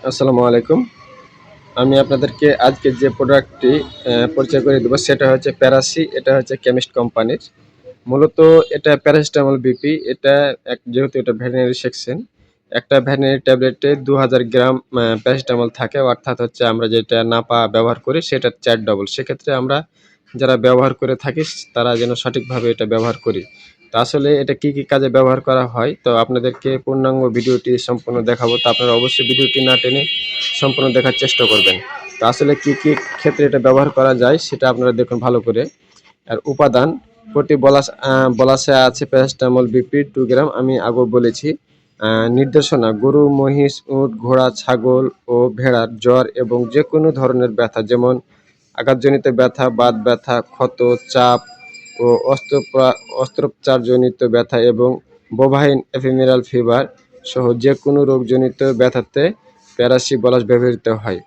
আসসালামু আলাইকুম। আমি আপনাদেরকে আজকে যে প্রোডাক্টটি পরিচয় করে দেব সেটা হচ্ছে প্যারাসি। এটা হচ্ছে কেমিস্ট কোম্পানির। মূলত এটা প্যারাসিটামল বিপি। এটা যেহেতু এটা ভেটেরিনারি সেকশন, একটা ভেটেরিনারি ট্যাবলেটে ২০০০ গ্রাম প্যারাসিটামল থাকে। অর্থাৎ হচ্ছে আমরা যেটা নাপা ব্যবহার করি সেটার ৪ ডবল। সেক্ষেত্রে আমরা যারা ব্যবহার করে থাকি তারা যেন সঠিকভাবে এটা ব্যবহার করি। তো আসলে এটা কি কাজে ব্যবহার করা হয়, তো আপনাদেরকে পূর্ণাঙ্গ ভিডিওটি সম্পূর্ণ দেখাবো। তো আপনারা অবশ্যই ভিডিওটি না টেনে সম্পূর্ণ দেখার চেষ্টা করবেন। তো আসলে কি ক্ষেত্রে এটা ব্যবহার করা যায় সেটা আপনারা দেখুন ভালো করে। আর উপাদান প্রতি বলাসে আছে প্যারাসিটামল বিপি 2 গ্রাম। আমি আগেও বলেছি। নির্দেশনা: গরু, মহিষ, উট, ঘোড়া, ছাগল ও ভেড়ার জ্বর এবং যে কোনো ধরনের ব্যথা, যেমন আঘাতজনিত ব্যথা, বাত ব্যথা, ক্ষত, চাপ ও অস্ত্রোপচারজনিত ব্যথা এবং বোভাইন এফিমেরাল ফিভার সহ যে কোনো রোগজনিত ব্যথাতে প্যারাসিবলাস ব্যবহৃত হয়।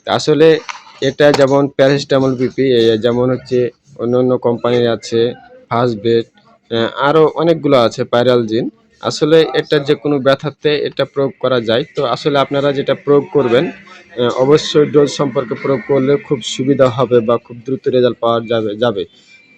আসলে এটা যেমন প্যারাসিটামল বিপি, যেমন হচ্ছে অন্য কোম্পানির আছে ফার্স্ট বেড, আরও অনেকগুলো আছে পাইরালজিন। আসলে এটা যে কোনো ব্যথাতে এটা প্রয়োগ করা যায়। তো আসলে আপনারা যেটা প্রয়োগ করবেন অবশ্যই ডোজ সম্পর্কে প্রয়োগ করলে খুব সুবিধা হবে বা খুব দ্রুত রেজাল্ট পাওয়া যাবে।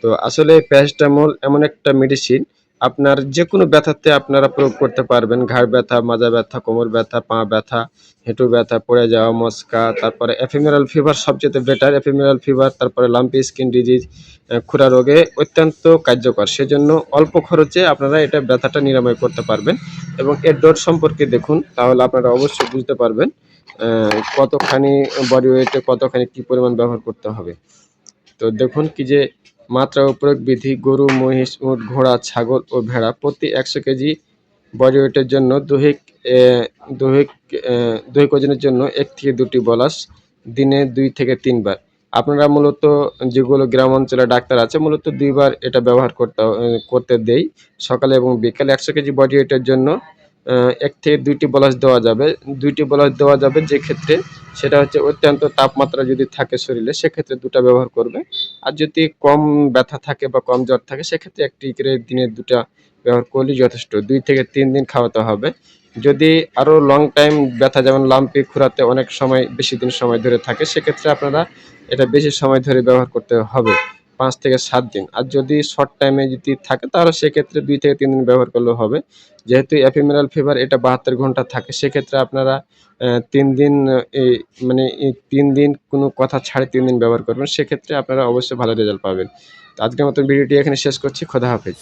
তো আসলে প্যারাসিটামল এমন একটা মেডিসিন, আপনার যে কোনো ব্যথাতে আপনারা প্রয়োগ করতে পারবেন। ঘাড় ব্যথা, মাজা ব্যথা, কোমর ব্যথা, পা ব্যথা, হেঁটু ব্যথা, পড়ে যাওয়া, মচকা, তারপরে এফিমেরাল ফিভার সবচেয়ে বেটার। এফিমেরাল ফিভার, তারপরে লাম্পি স্কিন ডিজিজ, খুরা রোগে অত্যন্ত কার্যকর। সেজন্য অল্প খরচে আপনারা এটা ব্যথাটা নিরাময় করতে পারবেন। এবং এর ডোজ সম্পর্কে দেখুন, তাহলে আপনারা অবশ্যই বুঝতে পারবেন কতখানি বডি ওয়েটে কতখানি কি পরিমাণ ব্যবহার করতে হবে। তো দেখুন কি যে মাত্রা ও প্রয়োগ বিধি: গরু, মহিষ, উট, ঘোড়া, ছাগল ও ভেড়া প্রতি ১০০ কেজি বডি ওয়েটের জন্য দৈহিক ওজনের জন্য ১ থেকে ২টি বলাস দিনে ২ থেকে ৩ বার। আপনারা মূলত যেগুলো গ্রাম অঞ্চলে ডাক্তার আছে মূলত ২ বার এটা ব্যবহার করতে দেই, সকালে এবং বিকালে। ১০০ কেজি বডি ওয়েটের জন্য ১ থেকে ২টি বলাস দেওয়া যাবে। ২টি বলাস দেওয়া যাবে যে ক্ষেত্রে সেটা হচ্ছে অত্যন্ত তাপমাত্রা যদি থাকে শরীরে, সেক্ষেত্রে ২ টা ব্যবহার করবে। আর যদি কম ব্যথা থাকে বা কম জ্বর থাকে সেক্ষেত্রে ১ টি করে দিনে ২ টা ব্যবহার করলেই যথেষ্ট। ২ থেকে ৩ দিন খাওয়াতে হবে। যদি আরও লং টাইম ব্যথা, যেমন লাম্পি খুরাতে অনেক সময় বেশি দিন সময় ধরে থাকে, সেক্ষেত্রে আপনারা এটা বেশি সময় ধরে ব্যবহার করতে হবে, ৫ থেকে ৭ দিন। আর যদি শর্ট টাইমে যদি থাকে তাহলে সেক্ষেত্রে ২ থেকে ৩ দিন ব্যবহার করলেও হবে। যেহেতু এফিমেরাল ফিভার এটা ৭২ ঘন্টা থাকে, সেক্ষেত্রে আপনারা ৩ দিন এই মানে ৩ দিন কোনো কথা ছাড়ে ৩ দিন ব্যবহার করবেন। সেক্ষেত্রে আপনারা অবশ্যই ভালো রেজাল্ট পাবেন। তো আজকের মতো ভিডিওটি এখানে শেষ করছি। খোদা হাফেজ।